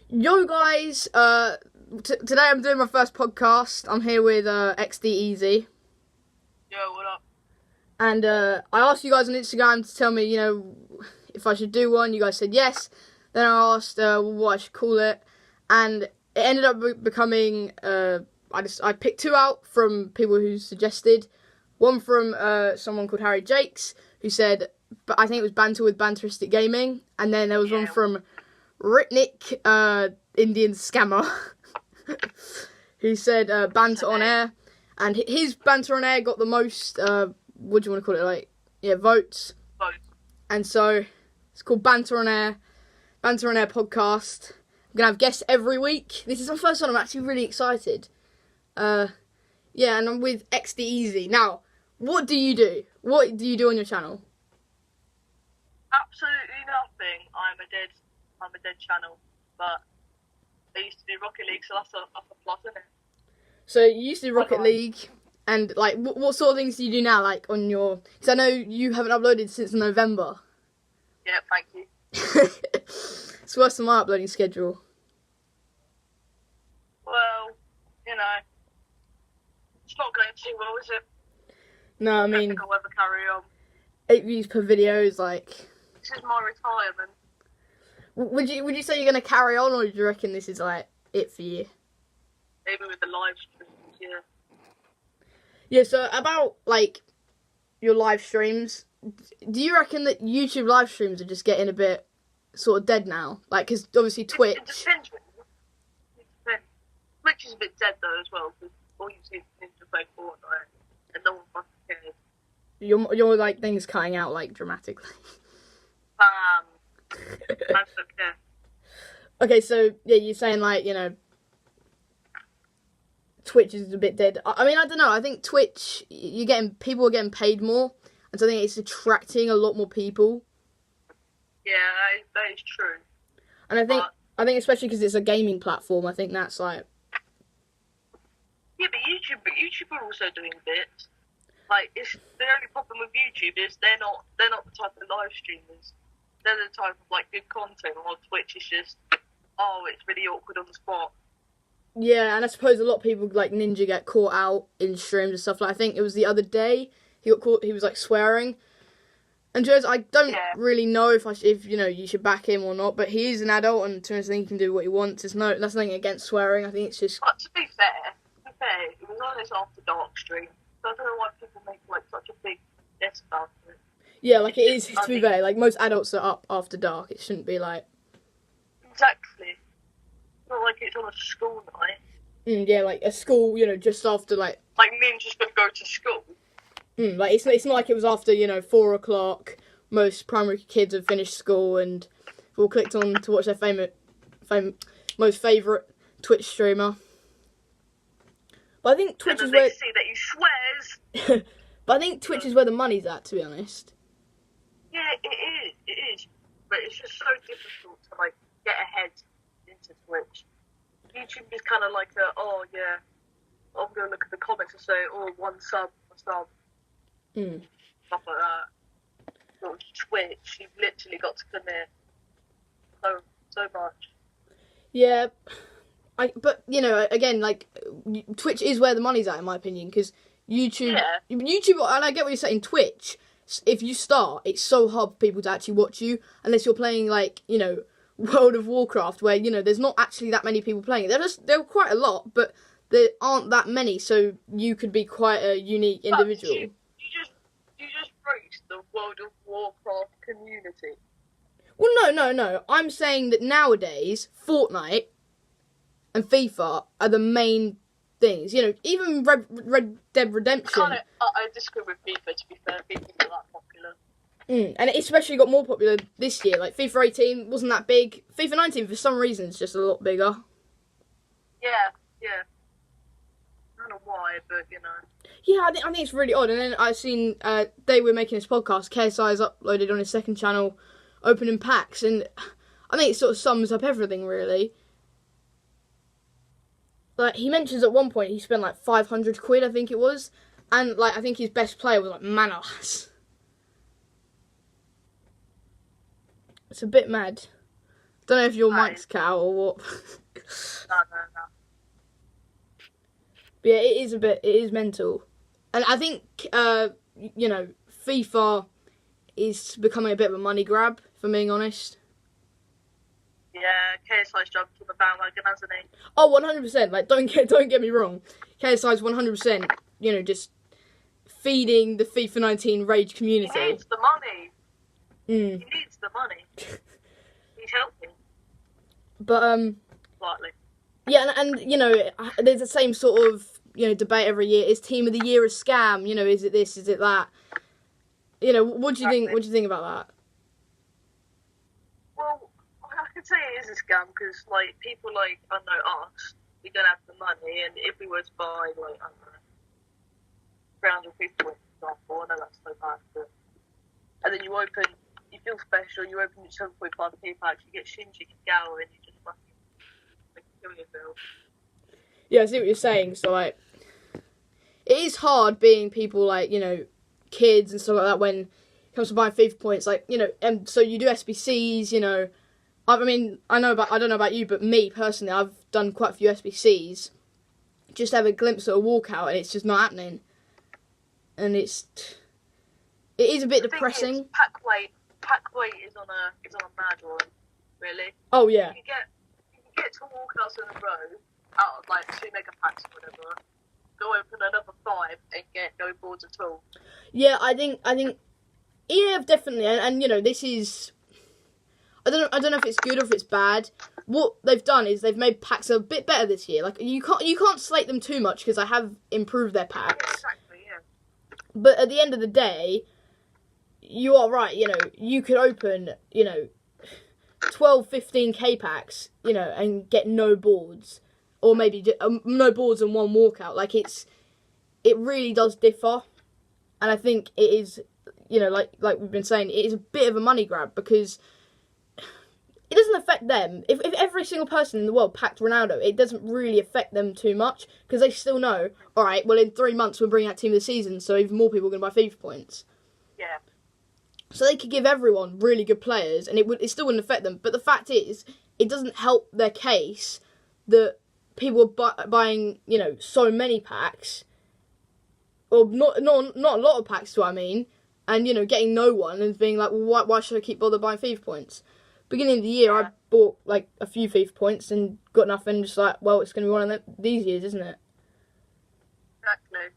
Yo guys, today I'm doing my first podcast. I'm here with XD Eazy. Yo, what up? And I asked you guys on Instagram to tell me, if I should do one. You guys said yes. Then I asked what I should call it. And it ended up becoming, I picked two out from people who suggested. One from someone called Harry Jakes, who said, but I think it was Banter with Banteristic Gaming. And then there was one from Ritnik, Indian Scammer, who said Banter on Air. And his Banter on Air got the most, what do you want to call it, votes. Votes. And so it's called Banter on Air podcast. I'm going to have guests every week. This is my first one. I'm actually really excited. And I'm with XD Eazy. Now, what do you do? What do you do on your channel? Absolutely nothing. I'm a dead channel, but I used to do Rocket League, so that's a plus, isn't it? So you used to do Rocket League, and what sort of things do you do now? On your, because I know you haven't uploaded since November. Yeah, thank you. It's worse than my uploading schedule. Well, it's not going too well, is it? No, I I don't mean, think I'll ever carry on. 8 views per video is like. This is my retirement. Would you say you're gonna carry on, or do you reckon this is it for you? Maybe with the live streams, yeah. Yeah. So about your live streams, do you reckon that YouTube live streams are just getting a bit sort of dead now? Because obviously Twitch. It depends. It depends. Twitch is a bit dead though as well, because all you see is to play Fortnite, and no one fucking cares. Your things cutting out dramatically. Bam. I don't care. Okay, so yeah, you're saying Twitch is a bit dead. I mean, I don't know. I think Twitch, people are getting paid more, and so I think it's attracting a lot more people. Yeah, that is true. And I think especially because it's a gaming platform, I think that's Yeah, but YouTube are also doing bits. It's the only problem with YouTube is they're not the type of live streamers. They're the type of good content. On Twitch is just, it's really awkward on the spot. Yeah, and I suppose a lot of people like Ninja get caught out in streams and stuff. I think it was the other day he got caught. He was swearing. And Joe's, I don't really know if you should back him or not, but he is an adult, and to be honest, I think he can do what he wants. That's nothing against swearing. I think it's just. But to be fair, it was on his After Dark stream, so I don't know why people make such a big mess about it. Yeah, it is, to be fair, most adults are up after dark. It shouldn't be Exactly. Not like it's on a school night. Yeah, a school, just after, Ninja's gonna go to school. It's not like it was after, 4 o'clock. Most primary kids have finished school and have all clicked on to watch their most favourite Twitch streamer. But I think Twitch is where... they see that he swears. But I think Twitch is where the money's at, to be honest. Yeah, it is. But it's just so difficult to, get ahead into Twitch. YouTube is kind of I'm going to look at the comments and say, one sub. Stuff like that. But Twitch, you've literally got to commit so much. Yeah. But, again, Twitch is where the money's at, in my opinion, because YouTube, and I get what you're saying, Twitch, if you start, it's so hard for people to actually watch you, unless you're playing, World of Warcraft, where, there's not actually that many people playing it. There are quite a lot, but there aren't that many, so you could be quite a unique individual. You just praised the World of Warcraft community. Well, no. I'm saying that nowadays, Fortnite and FIFA are the main things. Even Red Dead Redemption. I disagree with FIFA, to be fair. FIFA's not that popular. And it especially got more popular this year. FIFA 18 wasn't that big. FIFA 19, for some reason, is just a lot bigger. Yeah. I don't know why, but Yeah, I think it's really odd. And then I seen they were making this podcast. KSI has uploaded on his second channel, opening packs, and I think it sort of sums up everything really. He mentions at one point he spent 500 quid, I think it was, and I think his best player was Manolas. It's a bit mad. Don't know if your That mic's cut out or what. No. But yeah, it is mental. And I think, FIFA is becoming a bit of a money grab, if I'm being honest. Yeah, KSI's jumped on the bandwagon, hasn't he? Oh, 100%. Like, don't get me wrong. KSI's 100%, just feeding the FIFA 19 rage community. He needs the money. Mm. He needs the money. He's helping. But, Slightly. yeah, and there's the same sort of, debate every year. Is Team of the Year a scam? Is it this, is it that? What do you think? What do you think about that? Well, I can say it is a scam because, like, people like, I don't know, us, we don't have the money, and if we were to buy, like, I don't know, 350 points, for example, I know that's so bad, but, and then you feel special, you open your 7.5p packs, you get Shinji and Gao, and you just fucking, like, kill yourself. Yeah, I see what you're saying. So, like, it is hard being people like, kids and stuff like that when it comes to buying FIFA points. Like, and so you do SBCs, I don't know about you, but me personally, I've done quite a few SBCs. Just have a glimpse of a walkout and it's just not happening. And it is a bit depressing. Pack weight is on a mad one, really. Oh yeah. You can get 2 walkouts in a row out of like 2 mega packs or whatever. Go open another 5 and get no boards at all. Yeah, I think yeah, definitely, and this is. I don't know if it's good or if it's bad. What they've done is they've made packs a bit better this year. Like you can't slate them too much because they have improved their packs. Yeah, exactly, yeah. But at the end of the day, you are right. You could open 12, 15k packs, and get no boards, or maybe no boards and 1 walkout. Like it really does differ, and I think it is, like we've been saying, it is a bit of a money grab because it doesn't affect them. If every single person in the world packed Ronaldo, it doesn't really affect them too much because they still know, all right, well in 3 months we'll bring out Team of the Season, so even more people are going to buy FIFA points. Yeah. So they could give everyone really good players, and it still wouldn't affect them. But the fact is, it doesn't help their case that people are buying, so many packs, or not a lot of packs. What I mean, and getting no one and being like, well, why should I keep bother buying FIFA points? Beginning of the year, I bought like a few FIFA points and got nothing. Just like, well, it's going to be one of these years, isn't it? Exactly.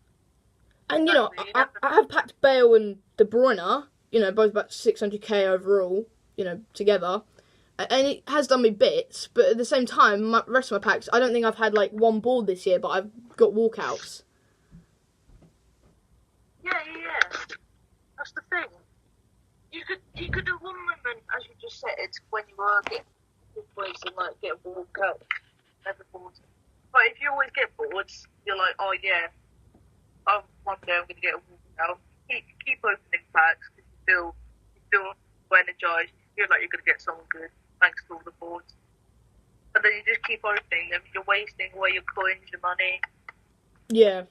And I have packed Bale and De Bruyne. Both about 600k overall, together. And it has done me bits, but at the same time, the rest of my packs, I don't think I've had, like, 1 board this year, but I've got walkouts. Yeah. That's the thing. You could do one moment, as you just said, when you were getting good points and, like, get walkouts every board. But if you always get boards, you're like, oh, yeah, one day I'm going to get a walkout. Keep opening packs. You feel energized, you feel like you're going to get someone good thanks to all the boards. But then you just keep opening them, you're wasting away your coins, your money. Yeah.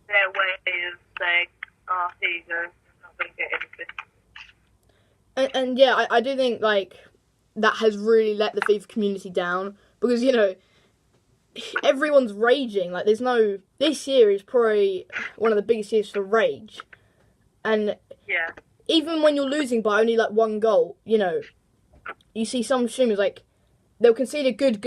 Their way of saying, oh, here you go, you're not going to get anything. And yeah, I do think, like, that has really let the FIFA community down because, everyone's raging. Like, this year is probably one of the biggest years for rage. And yeah. Even when you're losing by only like 1 goal, you see some streamers like they'll concede a good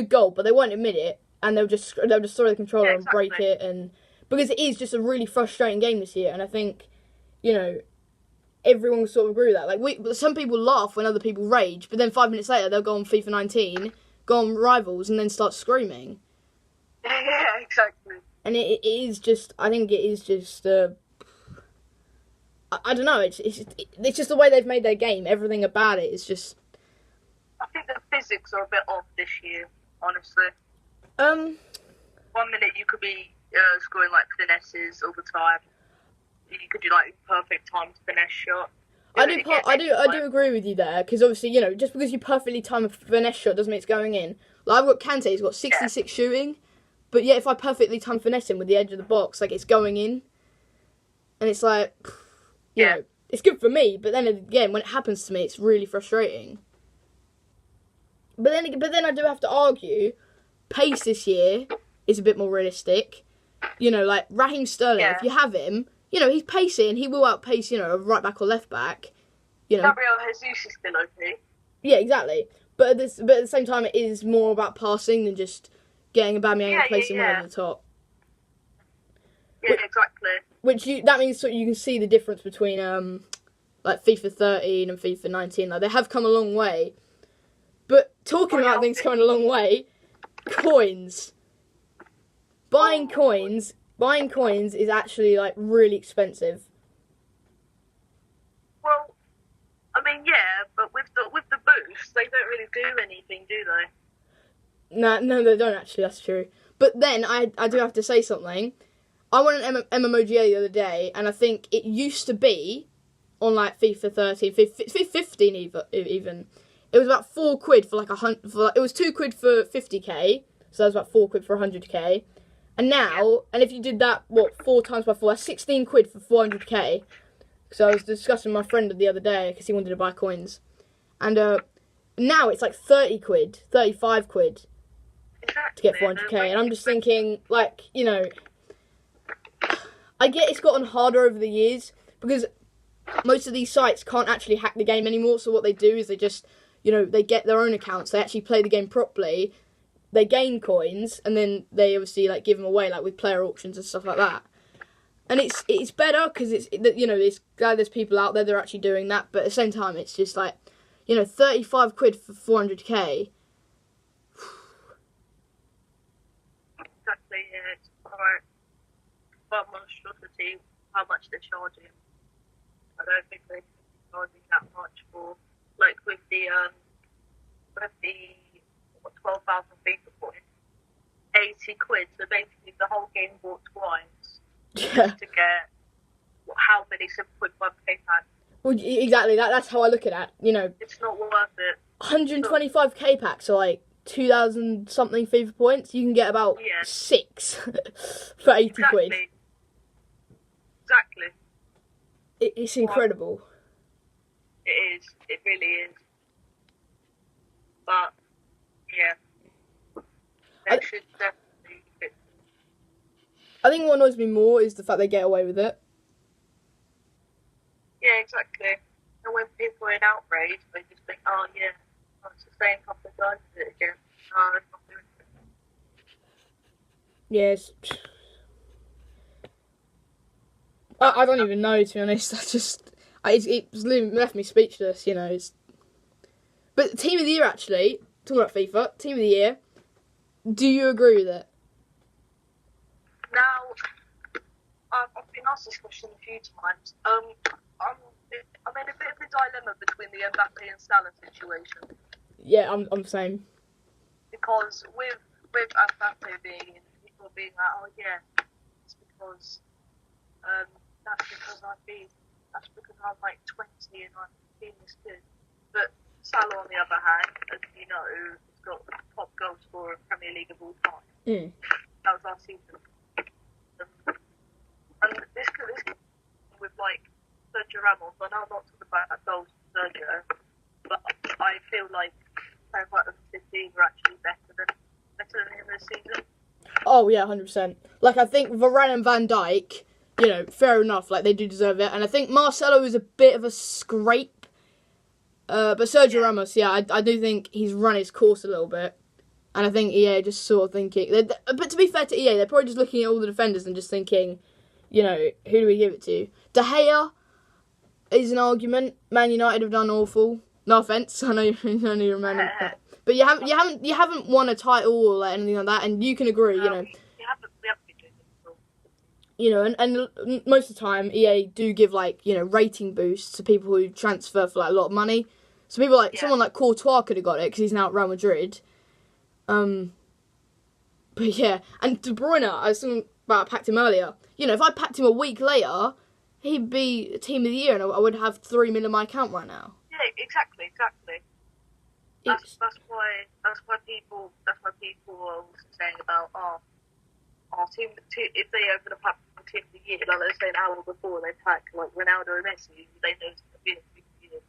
goal, but they won't admit it, and they'll just throw the controller and break it, and because it is just a really frustrating game this year, and I think everyone will sort of agree with that. Like some people laugh when other people rage, but then 5 minutes later they'll go on FIFA 19, go on Rivals, and then start screaming. Yeah, exactly. And it is just, I think it is just. I don't know. It's just the way they've made their game. Everything about it is just. I think the physics are a bit off this year, honestly. 1 minute you could be scoring like finesses all the time. You could do like perfect timed finesse shot. I do agree with you there because obviously just because you perfectly time a finesse shot doesn't mean it's going in. Like I've got Kante, he's got 66 shooting, but yeah, if I perfectly time finesse him with the edge of the box, like it's going in, and it's like. It's good for me, but then again, when it happens to me, it's really frustrating. But then I do have to argue, pace this year is a bit more realistic. You know, like Raheem Sterling, if you have him, you know, he's pacing, he will outpace, you know, a right back or left back. You know, Gabriel Jesus is still okay. Yeah, exactly. But at the same time, it is more about passing than just getting a Aubameyang and placing one over the top. Yeah, exactly. That means you can see the difference between like FIFA 13 and FIFA 19. Like they have come a long way. But talking about things coming a long way, coins. Buying coins is actually like really expensive. Well, I mean, yeah, but with the boost, they don't really do anything, do they? No, they don't actually. That's true. But then I do have to say something. I won an MMOGA the other day, and I think it used to be on like FIFA 13, 15 even. It was about £4 for like it was £2 for 50k, so that was about £4 for 100k. And now, and if you did that, 4 times by 4, that's £16 for 400k. So I was discussing with my friend the other day because he wanted to buy coins, and now it's like £30, £35 to get 400k, and I'm just thinking, like, you know, I get it's gotten harder over the years because most of these sites can't actually hack the game anymore. So what they do is they just, you know, they get their own accounts, they actually play the game properly, they gain coins, and then they obviously like give them away, like with player auctions and stuff like that. And it's better because you know, it's glad there's people out there that are actually doing that. But at the same time, it's just like, you know, £35 for 400k. Exactly, yeah, it's quite monstrosity how much they're charging. I don't think they should be charging that much for, like with the 12,000 FIFA points, £80. So basically, the whole game bought twice. Yeah. To get how many £7.1 packs. Well, exactly. That's how I look at it. You know, it's not worth it. 125k packs are like 2,000 something FIFA points. You can get about 6 for £80. Exactly. It's incredible. It is. It really is. But yeah, they should definitely fix it. I think what annoys me more is the fact they get away with it. Yeah, exactly. And when people are in outrage, they just think, oh yeah, it's the same couple of times it again. No, it's not doing it. Yes. I don't even know, to be honest. It's left me speechless, you know. But Team of the Year, actually, talking about FIFA, Team of the Year, do you agree with it? Now, I've been asked this question a few times. I'm in a bit of a dilemma between the Mbappe and Salah situation. Yeah, I'm the same. Because with Mbappe being in, people being like, oh yeah, it's because that's because I'm like 20 and I'm being this good. But Salah, on the other hand, as you know, has got the top goal scorer in Premier League of all time. That was last season. And this with like Sergio Ramos, I know I'm not talking about goals for Sergio, but I feel like players like the City were actually better than him this season. Oh yeah, 100%. Like, I think Varane and Van Dijk, you know, fair enough, like they do deserve it, and I think Marcelo is a bit of a scrape. But Sergio Ramos, yeah, I do think he's run his course a little bit. And I think EA just sort of thinking... But to be fair to EA, they're probably just looking at all the defenders and just thinking, you know, who do we give it to? De Gea is an argument. Man United have done awful. No offence, I know you're a Man United. But you haven't won a title or anything like that, and you can agree, you know. We haven't been doing this. You know, and most of the time, EA do give, like, you know, rating boosts to people who transfer for, like, a lot of money. So people like, someone like Courtois could have got it, because he's now at Real Madrid. But yeah, and De Bruyne, I was talking about, I packed him earlier. You know, if I packed him a week later, he'd be Team of the Year, and I would have 3 million in my account right now. Yeah, exactly. That's why people are also saying about team if they open a pack for Team of the Year, like let's say an hour before they pack like Ronaldo and Messi, they know it's going to be a Team of the Year.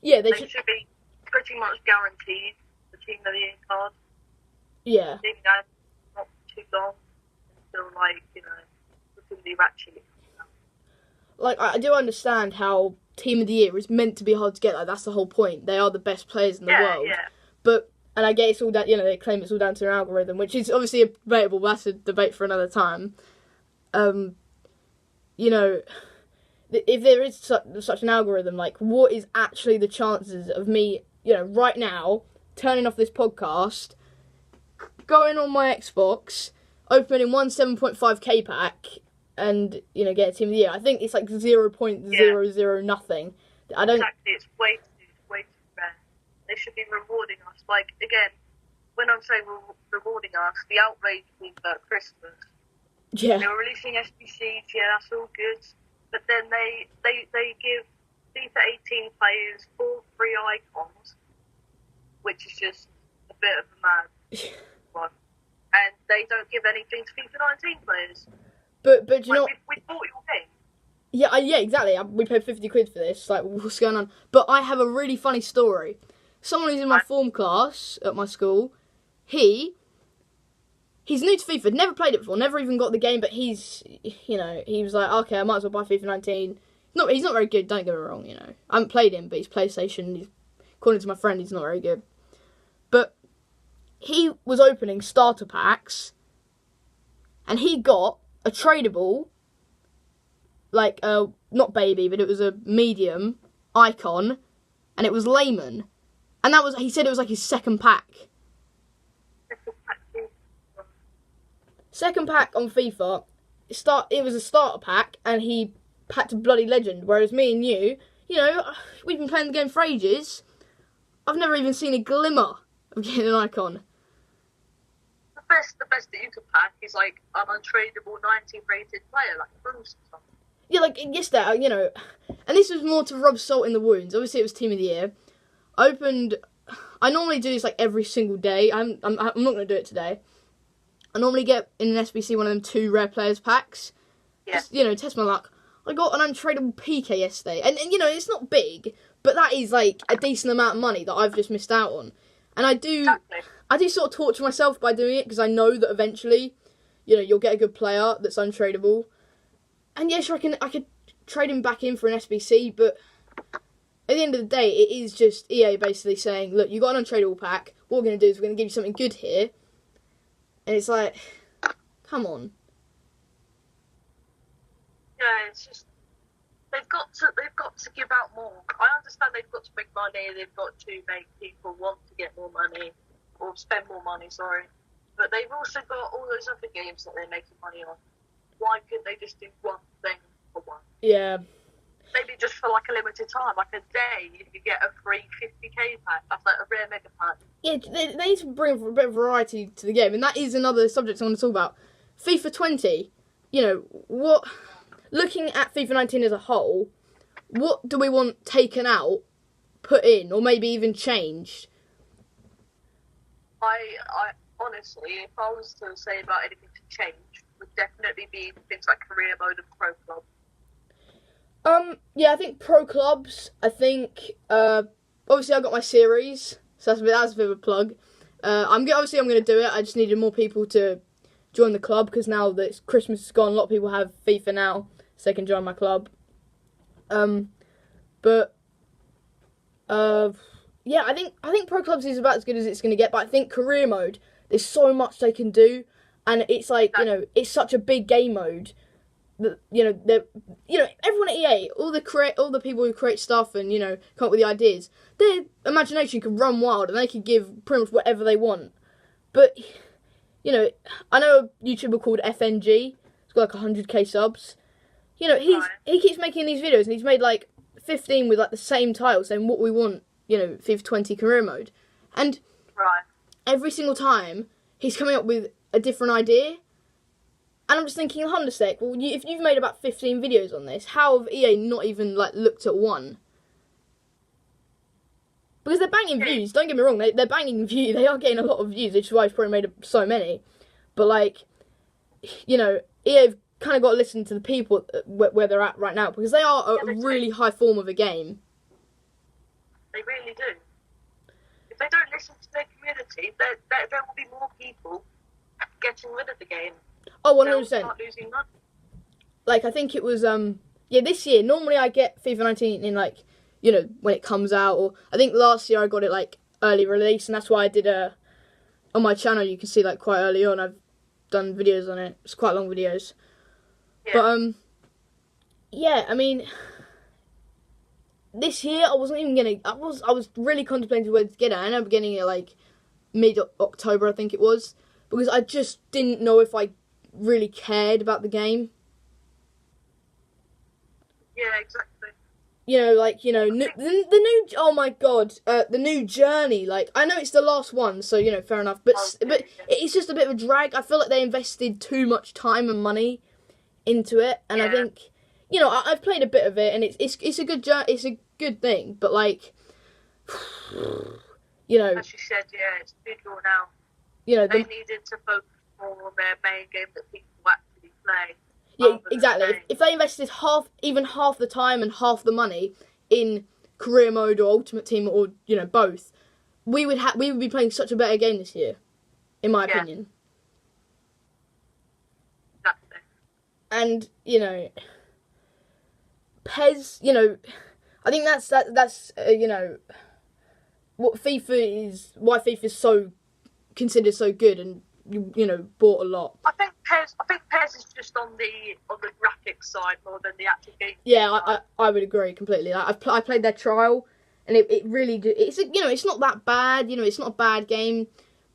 Yeah, they should be pretty much guaranteed the Team of the Year card. Yeah. I think that's not too long until, like, you know, you actually. Like, I do understand how Team of the Year is meant to be hard to get. Like, that's the whole point. They are the best players in the world. Yeah. But, and I get it's all down, you know, they claim it's all down to their algorithm, which is obviously debatable, but that's a debate for another time. You know, if there is such an algorithm, like, what is actually the chances of me, you know, right now, turning off this podcast, going on my Xbox, opening one 7.5k pack, and, you know, get a Team of the Year? I think it's like 0.00 nothing. I don't... Exactly, it's way too rare. They should be rewarding us. Like, again, when I'm saying rewarding us, the outrage with Christmas. Yeah. They were releasing SBCs, yeah, that's all good. But then they give FIFA 18 players 4 free icons, which is just a bit of a mad one. And they don't give anything to FIFA 19 players. But you know... We bought your game. Yeah, exactly. We paid 50 quid for this. Like, what's going on? But I have a really funny story. Someone who's in my form class at my school, he's new to FIFA, never played it before, never even got the game, but he's, you know, he was like, okay, I might as well buy FIFA 19. He's not very good, don't get me wrong, you know. I haven't played him, but he's PlayStation. According to my friend, he's not very good. But he was opening starter packs, and he got a tradable, like, not baby, but it was a medium icon, and it was Layman. And he said it was like his second pack. Second pack on FIFA, it was a starter pack, and he packed a bloody legend, whereas me and you know, we've been playing the game for ages. I've never even seen a glimmer of getting an icon. The best that you could pack is like an untradeable 19 rated player, like Bruce or something. Yeah, like, yes, that, you know, and this was more to rub salt in the wounds. Obviously, it was Team of the Year. I normally do this like every single day. I'm not going to do it today. I normally get in an SBC one of them 2 rare players packs. Yeah. Just, you know, test my luck. I got an untradeable PK yesterday, and you know, it's not big, but that is like a decent amount of money that I've just missed out on. And I do sort of torture myself by doing it, because I know that eventually, you know, you'll get a good player that's untradeable. And yeah, sure, I could trade him back in for an SBC, but at the end of the day, it is just EA basically saying, look, you got an untradeable pack, what we're going to do is we're going to give you something good here. And it's like, come on. Yeah, it's just they've got to give out more. I understand they've got to make money, they've got to make people want to get more money or spend more money, sorry. But they've also got all those other games that they're making money on. Why couldn't they just do one thing for one? Yeah. Maybe just for like a limited time, like a day, you could get a free 50k pack. That's like a rare mega pack. Yeah, they need to bring a bit of variety to the game, and that is another subject I want to talk about. FIFA 20, you know, looking at FIFA 19 as a whole, what do we want taken out, put in, or maybe even changed? I honestly, if I was to say about anything to change, would definitely be things like career mode and pro club. Yeah, I think pro clubs. I think obviously I got my series, so that's a bit of a plug. I'm going to do it. I just needed more people to join the club, because now that Christmas is gone, a lot of people have FIFA now, so they can join my club. Yeah, I think pro clubs is about as good as it's going to get. But I think career mode, there's so much they can do, and it's like, you know, it's such a big game mode. That, you know, everyone at EA, all the people who create stuff and, you know, come up with the ideas, their imagination can run wild and they can give pretty much whatever they want. But, you know, I know a YouTuber called FNG. He's got like 100k subs. You know, he keeps making these videos, and he's made like 15 with like the same title saying what we want, you know, FIFA 20 career mode. And every single time he's coming up with a different idea. And I'm just thinking, hold on a sec, well, if you've made about 15 videos on this, how have EA not even, like, looked at one? Because they're banging views, don't get me wrong, they're banging views, they are getting a lot of views, which is why he's probably made so many. But, like, you know, EA have kind of got to listen to the people where they're at right now, because they are a really high form of a game. They really do. If they don't listen to their community, there will be more people getting rid of the game. Oh, 100%. They'll start losing money. Like, I think it was, this year, normally I get FIFA 19 in, like, you know, when it comes out, or I think last year I got it, like, early release, and that's why I did on my channel, you can see, like, quite early on, I've done videos on it. It's quite long videos. Yeah. But, yeah, I mean, this year I wasn't even gonna, I was really contemplating whether to get it. I ended up getting it, like, mid-October, I think it was, because I just didn't know if I really cared about the game. Yeah, exactly. You know, like, you know, the new, oh my god, the new Journey, like, I know it's the last one, so, you know, fair enough, but it's just a bit of a drag. I feel like they invested too much time and money into it, and I think, you know, I've played a bit of it, and it's a good thing, but, like, you know, as you said, yeah, it's too drawn out. You know, they needed to focus more on their main game that people actually play. Yeah, exactly. If they invested even half the time and half the money in career mode or ultimate team, or, you know, both, we would be playing such a better game this year, in my opinion. Exactly. And, you know, PES, you know, I think that's you know, why FIFA is so considered so good, and you know, bought a lot. I think PES is just on the graphics side more than the actual game. Yeah, I would agree completely. Like, I played their trial, and it really you know, it's not that bad. You know, it's not a bad game,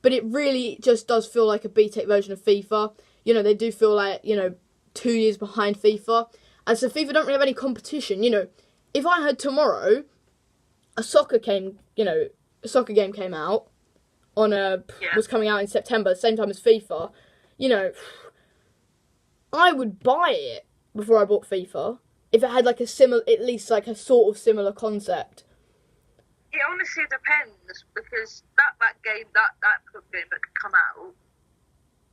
but it really just does feel like a BTEC version of FIFA. You know, they do feel like, you know, 2 years behind FIFA, and so FIFA don't really have any competition. You know, if I heard tomorrow a soccer game came out on was coming out in September, same time as FIFA, you know, I would buy it before I bought FIFA if it had like at least like a sort of similar concept. It honestly depends, because that game that game that could come out,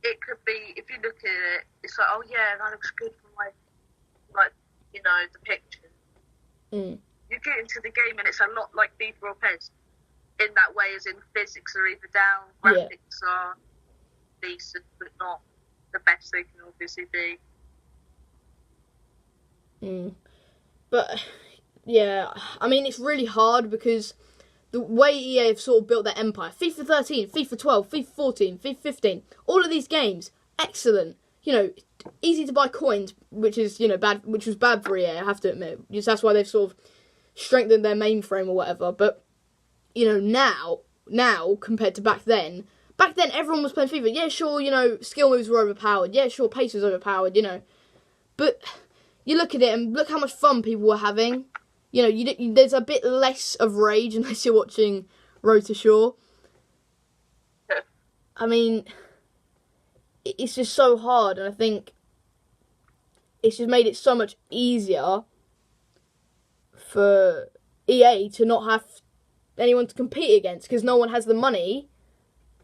it could be, if you look at it, it's like, oh yeah, that looks good from like you know, the pictures. You get into the game and it's a lot like FIFA or PES in that way, as in physics are either down, graphics are decent, but not the best they can obviously be. But yeah, I mean, it's really hard because the way EA have sort of built their empire, FIFA 13, FIFA 12, FIFA 14, FIFA 15, all of these games, excellent. You know, easy to buy coins, which is, you know, which was bad for EA, I have to admit. That's why they've sort of strengthened their mainframe or whatever. But, you know, now compared to back then everyone was playing FIFA. Yeah, sure, you know, skill moves were overpowered. Yeah, sure, pace was overpowered, you know. But you look at it and look how much fun people were having. You know, there's a bit less of rage unless you're watching Road to Shore. I mean, it's just so hard, and I think it's just made it so much easier for EA to not have anyone to compete against, because no one has the money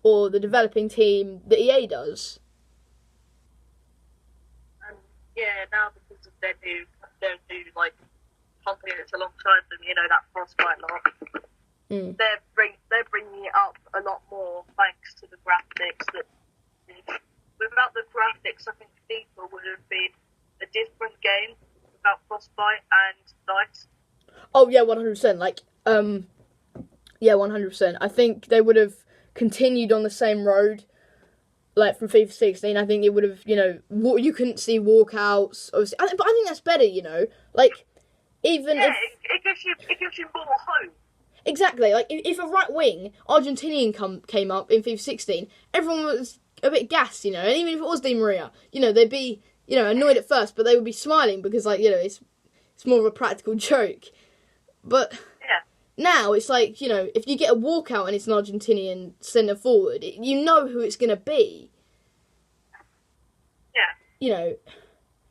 or the developing team that EA does. And yeah, now because of their new like company that's alongside them, you know, that Frostbite lot, they're bringing it up a lot more thanks to the graphics. That without the graphics, I think FIFA would have been a different game without Frostbite and Dice. Oh yeah, 100%. Like, yeah, 100%. I think they would have continued on the same road, like from FIFA 16. I think it would have, you know, you couldn't see walkouts. Obviously, but I think that's better. You know, like even if it gives you more hope. Exactly. Like if a right wing Argentinian came up in FIFA 16, everyone was a bit gassed, you know. And even if it was Di Maria, you know, they'd be, you know, annoyed at first, but they would be smiling because, like, you know, it's more of a practical joke. But now it's like, you know, if you get a walkout and it's an Argentinian centre forward, you know who it's going to be. Yeah. You know,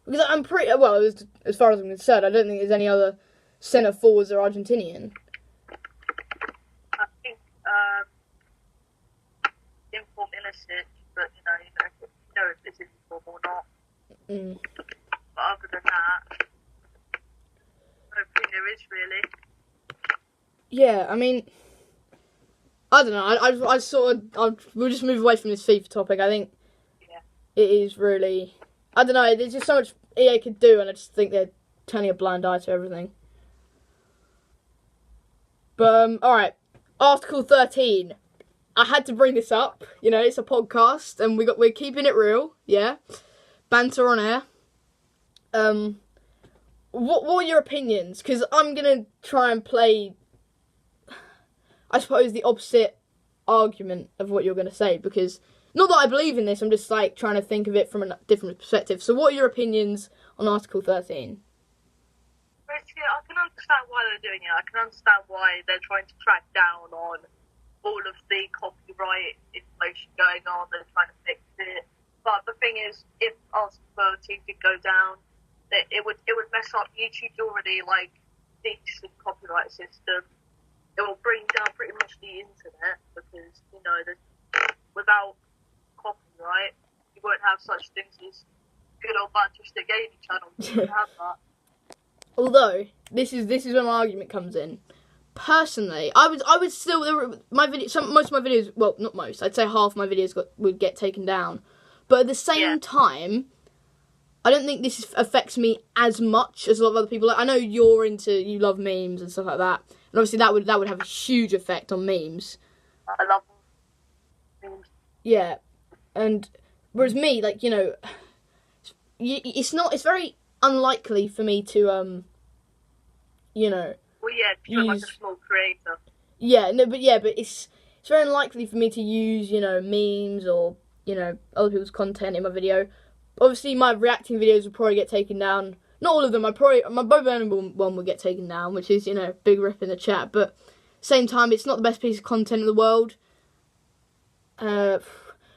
because I'm pretty, well, as far as I'm concerned, I don't think there's any other centre forwards that are Argentinian. I think inform Ilicic, but you know if it's inform or not. But other than that, I don't think there is really. Yeah, I mean, I don't know. I sort of. We'll just move away from this FIFA topic. I think it is really. I don't know. There's just so much EA could do, and I just think they're turning a blind eye to everything. But all right, Article 13. I had to bring this up. You know, it's a podcast, and we're keeping it real. Yeah, banter on air. What are your opinions? Because I'm gonna try and play, I suppose, the opposite argument of what you're gonna say. Because not that I believe in this, I'm just like trying to think of it from a different perspective. So, what are your opinions on Article 13? Basically, I can understand why they're doing it. I can understand why they're trying to crack down on all of the copyright inflation going on. They're trying to fix it. But the thing is, if Article 13 did go down, it would mess up YouTube's already like decent copyright system. It will bring down pretty much the internet because without copyright, you won't have such things as good old Banter gaming channels. You won't have that. Although this is where my argument comes in. Personally, I would still most of my videos. Well, not most. I'd say half my videos would get taken down. But at the same time, I don't think this affects me as much as a lot of other people. Like, I know you love memes and stuff like that, and obviously that would have a huge effect on memes. I love memes. Yeah, and whereas me, like it's very unlikely for me to Well, yeah, if you're like a small creator. But it's very unlikely for me to use memes or other people's content in my video. Obviously, my reacting videos will probably get taken down. Not all of them. My Bo Burnham one will get taken down, which is big rip in the chat. But same time, it's not the best piece of content in the world. But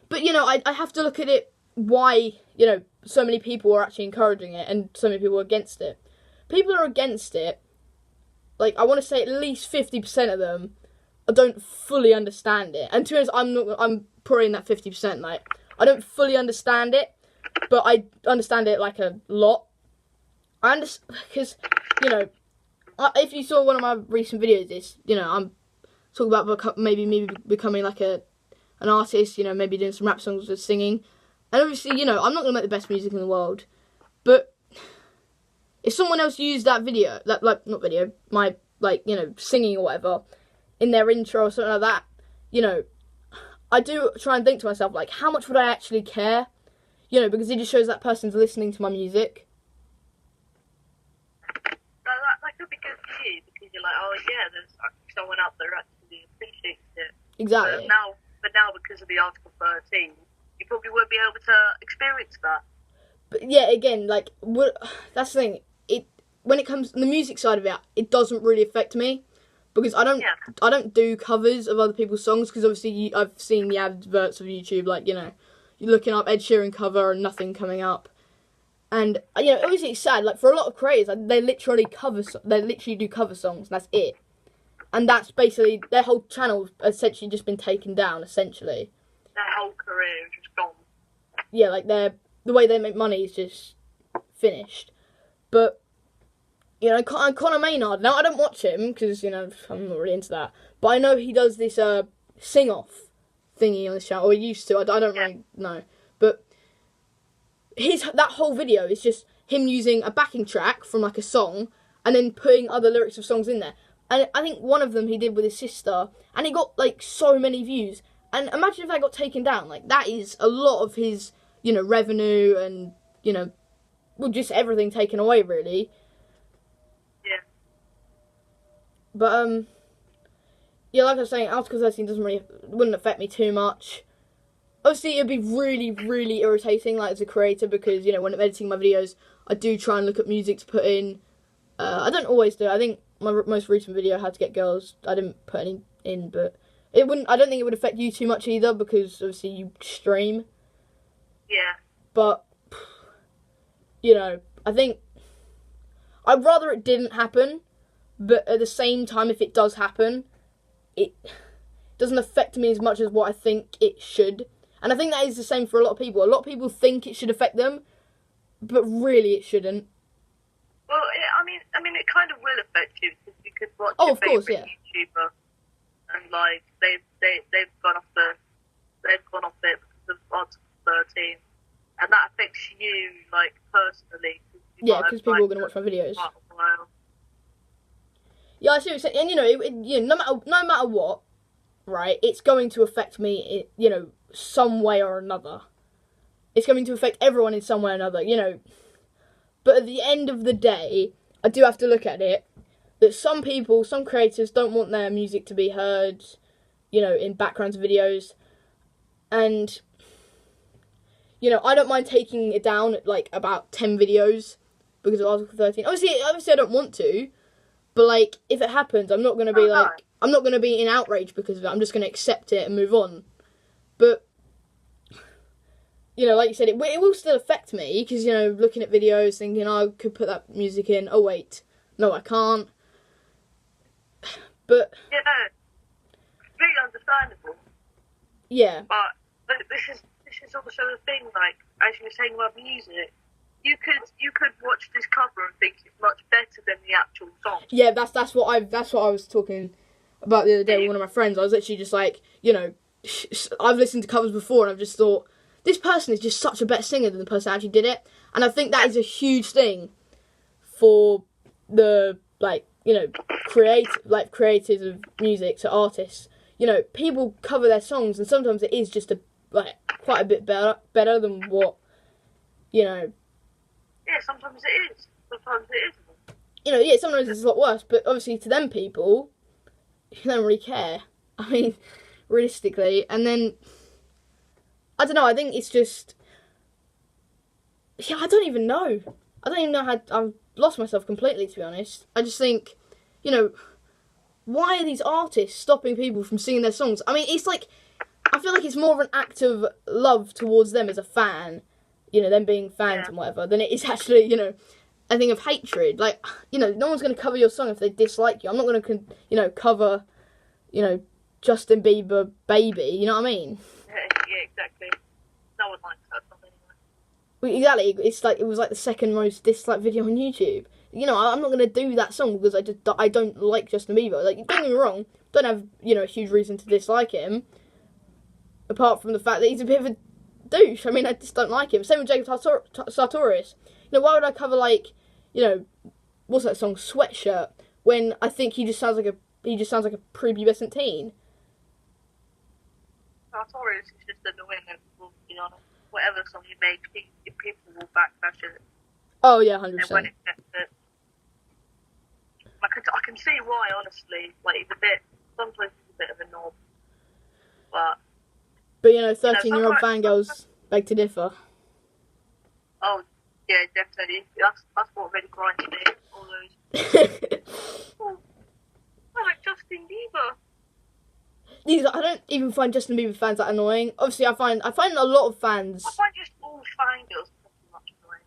I have to look at it. Why so many people are actually encouraging it, and so many people are against it. People are against it. Like, I want to say at least 50% of them don't fully understand it. And to be honest, I'm probably in that 50%. Like, I don't fully understand it, but I understand it like a lot. I understand because if you saw one of my recent videos, I'm talking about maybe me becoming like an artist. Maybe doing some rap songs with singing. And obviously, I'm not going to make the best music in the world. But if someone else used that video, my, singing or whatever, in their intro or something like that, I do try and think to myself, like, how much would I actually care? Because it just shows that person's listening to my music. That could be good for you, because you're like, oh yeah, there's someone out there who actually appreciates it. Exactly. But now because of the Article 13, you probably won't be able to experience that. But yeah, again, that's the thing. When it comes to the music side of it, it doesn't really affect me because I don't do covers of other people's songs because obviously I've seen the adverts of YouTube, you're looking up Ed Sheeran cover and nothing coming up, and obviously it's sad. Like, for a lot of creators, they literally do cover songs. And that's it, and that's basically their whole channel essentially just been taken down. Essentially, their whole career is just gone. Yeah, like the way they make money is just finished. But Conor Maynard. Now I don't watch him because I'm not really into that. But I know he does this sing off thingy on the channel, or he used to. I don't really know. But that whole video is just him using a backing track from like a song and then putting other lyrics of songs in there. And I think one of them he did with his sister, and it got like so many views. And imagine if that got taken down. Like, that is a lot of his revenue and just everything taken away, really. Yeah. But like I was saying, Article 13 wouldn't affect me too much. Obviously, it'd be really, really irritating, like, as a creator, because when I'm editing my videos, I do try and look at music to put in. I don't always do. I think my most recent video, How to Get Girls, I didn't put any in, but I don't think it would affect you too much either, because obviously you stream. Yeah. But I think I'd rather it didn't happen, but at the same time, if it does happen, it doesn't affect me as much as what I think it should. And I think that is the same for a lot of people. A lot of people think it should affect them, but really it shouldn't. Well, I mean, it kind of will affect you, because you could watch of course, yeah. YouTuber, and they've gone off it because of Article 13, and that affects you like personally. Yeah, because people are going to watch my videos. Yeah, I see what you're saying. And no matter what, right, it's going to affect me, some way or another. It's going to affect everyone in some way or another, But at the end of the day, I do have to look at it that some creators don't want their music to be heard, in backgrounds of videos. And, I don't mind taking it down at, like, about 10 videos because of Article 13. Obviously I don't want to, but, like, if it happens, I'm not going to be, I'm not going to be in outrage because of it. I'm just going to accept it and move on. But, like you said, it will still affect me because, looking at videos, thinking, I could put that music in. Oh, wait. No, I can't. But... Yeah, no. Completely understandable. Yeah. But this is also the thing, like, as you were saying about music, you could watch this cover and think it's much better than the actual song. Yeah, that's what I was talking about the other day with one of my friends. I was literally just like, I've listened to covers before and I've just thought, this person is just such a better singer than the person that actually did it. And I think that is a huge thing for the, creators of music, so artists. People cover their songs and sometimes it is just quite a bit better than what, Yeah, sometimes it is. Sometimes it isn't. Yeah, sometimes it's a lot worse, but obviously to them people, they don't really care. I mean, realistically. And then, I don't know, I think it's just... Yeah, I don't even know. I don't even know how... I've lost myself completely, to be honest. I just think, why are these artists stopping people from singing their songs? I mean, it's like... I feel like it's more of an act of love towards them as a fan, them being fans and whatever, than it is actually, a thing of hatred. Like, no one's going to cover your song if they dislike you. I'm not going to, cover, Justin Bieber Baby, you know what I mean? Yeah, exactly. No one likes that song anyway. Well, exactly. It's like, it was like the second most disliked video on YouTube. I'm not going to do that song because I don't like Justin Bieber. Like, don't get me wrong, don't have, a huge reason to dislike him, apart from the fact that he's a bit of a douche. I mean, I just don't like him. Same with Jacob Sartorius. Why would I cover, like, what's that song, Sweatshirt, when I think he just sounds like a prepubescent teen. Sartorius is just annoying, and to be honest. Whatever song you make, people will backlash it. Oh yeah, 100%. And when it gets it, I can see why, honestly. Like, sometimes he's a bit of a knob, but 13-year-old fangirls beg to differ. Oh, yeah, definitely. That's what really grinds me. All those. I like Justin Bieber. I don't even find Justin Bieber fans that annoying. Obviously, I find a lot of fans. I find just all fangirls pretty much annoying.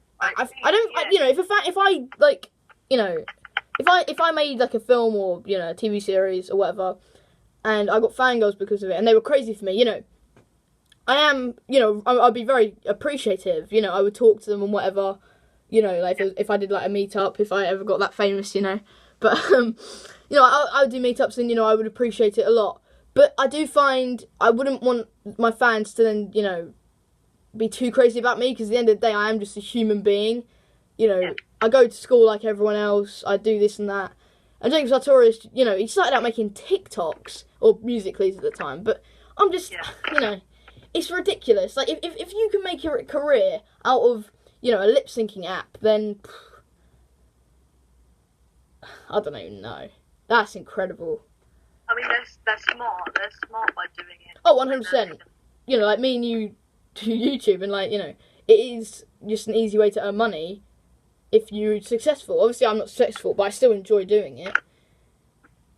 If I made like a film or a TV series or whatever, and I got fangirls because of it, and they were crazy for me, I'd be very appreciative. I would talk to them and whatever. If I did like a meetup, if I ever got that famous, But I would do meetups and I would appreciate it a lot. But I do find I wouldn't want my fans to then be too crazy about me, because at the end of the day I am just a human being. I go to school like everyone else. I do this and that. And James Sartorius, he started out making TikToks or Musical.lys at the time. But I'm just, it's ridiculous. Like, if you can make a career out of, a lip syncing app, then I don't even know. That's incredible. I mean, they're smart. They're smart by doing it. Oh, 100%. Like me and you do YouTube, and it is just an easy way to earn money if you're successful. Obviously, I'm not successful, but I still enjoy doing it.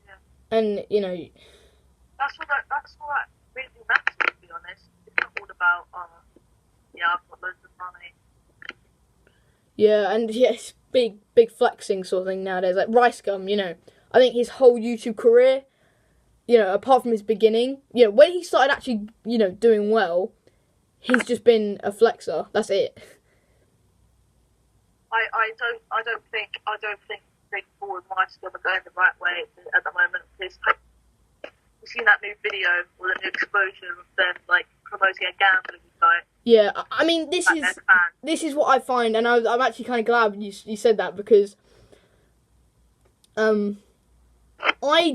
Yeah. And that's what really matters. To be honest, it's not all about I've got loads of money. Yeah, and it's big flexing sort of thing nowadays. Like Rice Gum, I think his whole YouTube career, apart from his beginning, when he started actually, doing well, he's just been a flexer. That's it. I don't think big forward Rice Gum are going the right way at the moment. seen that new video or the new explosion of them like promoting a gambling site. Yeah, I mean, Like, their fans. this is what I find, and I'm actually kind of glad you said that, because I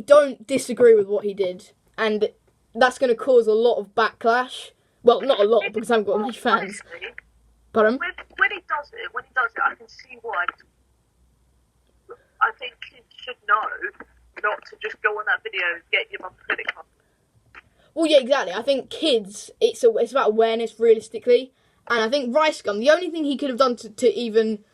don't disagree with what he did, and that's going to cause a lot of backlash. Well, not a lot, because I haven't got many fans. Honestly, Pardon? when he does it, I can see why. I think kids should know not to just go on that video and get your mum's credit card. Well, yeah, exactly. I think kids, it's about awareness, realistically. And I think Rice Gum, the only thing he could have done to even,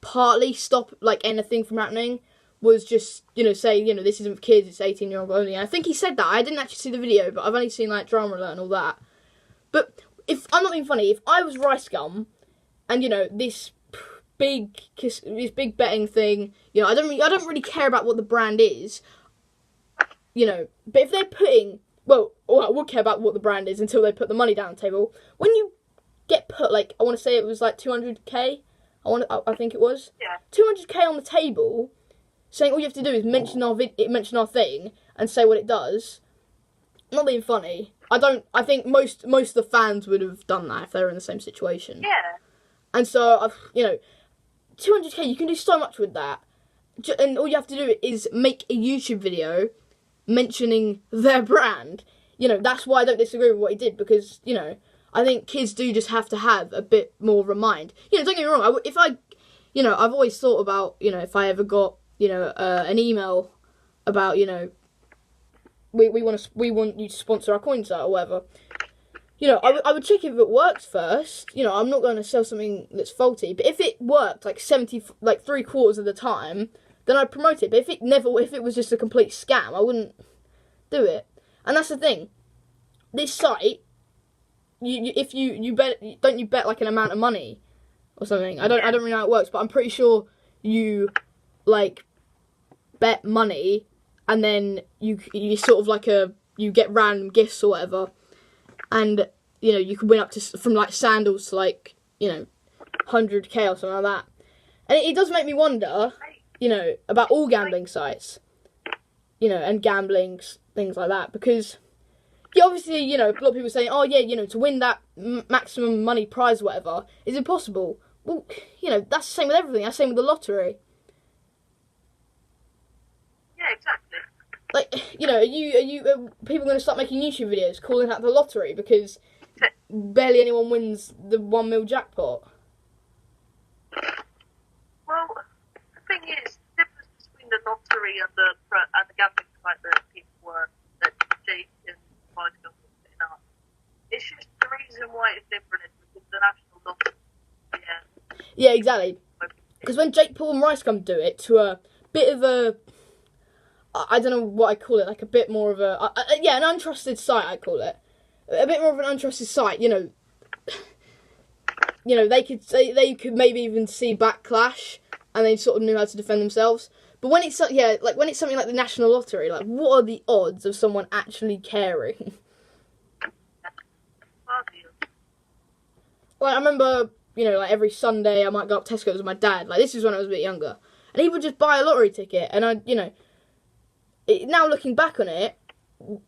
partly stop, like, anything from happening was just, say, this isn't for kids, it's 18-year-old only. And I think he said that. I didn't actually see the video, but I've only seen, like, Drama Alert and all that. But if I'm not being funny, if I was Rice Gum, and, this big betting thing, I don't really care about what the brand is, but if they're putting, well, I would care about what the brand is until they put the money down the table. When you get put, like, I want to say it was like 200k, I think it was, Yeah. 200k on the table, saying all you have to do is mention our thing and say what it does. Not being funny. I think most of the fans would have done that if they were in the same situation. Yeah. And so, 200k, you can do so much with that. And all you have to do is make a YouTube video mentioning their brand. That's why I don't disagree with what he did, because, I think kids do just have to have a bit more of a mind. Don't get me wrong, I've always thought about, if I ever got, an email about, we want you to sponsor our coin site or whatever. I would check if it works first. I'm not going to sell something that's faulty. But if it worked like 3/4 of the time, then I'd promote it. But if it was just a complete scam, I wouldn't do it. And that's the thing. This site, you bet like an amount of money or something. I don't really know how it works, but I'm pretty sure you like bet money, and then you sort of you get random gifts or whatever. And, you could win up to, from, like, sandals to, like, 100k or something like that. And it does make me wonder, about all gambling sites, and gambling, things like that. Because, yeah, obviously, a lot of people say, oh, yeah, to win that maximum money prize or whatever is impossible. Well, that's the same with everything. That's the same with the lottery. Yeah, exactly. Like, are people going to start making YouTube videos calling out the lottery because barely anyone wins the 1 mil jackpot? Well, the thing is, the difference between the lottery and the gambling site that Jake and Rice Gum were setting up, it's just the reason why it's different is because the national lottery. Yeah, exactly. Because when Jake Paul and Rice Gum do it to a bit of a, I don't know what I call it, like a bit more of an untrusted site, I call it. A bit more of an untrusted site, they could maybe even see backlash, and they sort of knew how to defend themselves. But when it's when it's something like the National Lottery, like, what are the odds of someone actually caring? Like, I remember, like every Sunday I might go up Tesco's with my dad. Like, this is when I was a bit younger, and he would just buy a lottery ticket, and now looking back on it,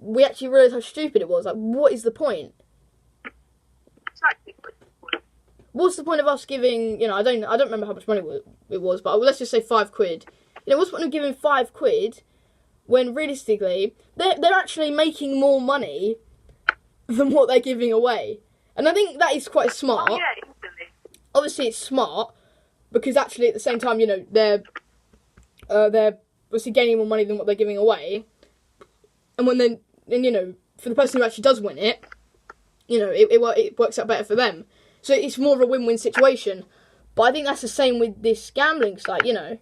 we actually realised how stupid it was. Like, what is the point? Exactly. What's the point of us giving, I don't remember how much money it was, but let's just say £5. What's the point of giving £5 when realistically they're actually making more money than what they're giving away? And I think that is quite smart. Oh, yeah, easily. Obviously, it's smart because actually at the same time, they're obviously gaining more money than what they're giving away. And then for the person who actually does win it, it works out better for them. So it's more of a win-win situation. But I think that's the same with this gambling site, Yeah.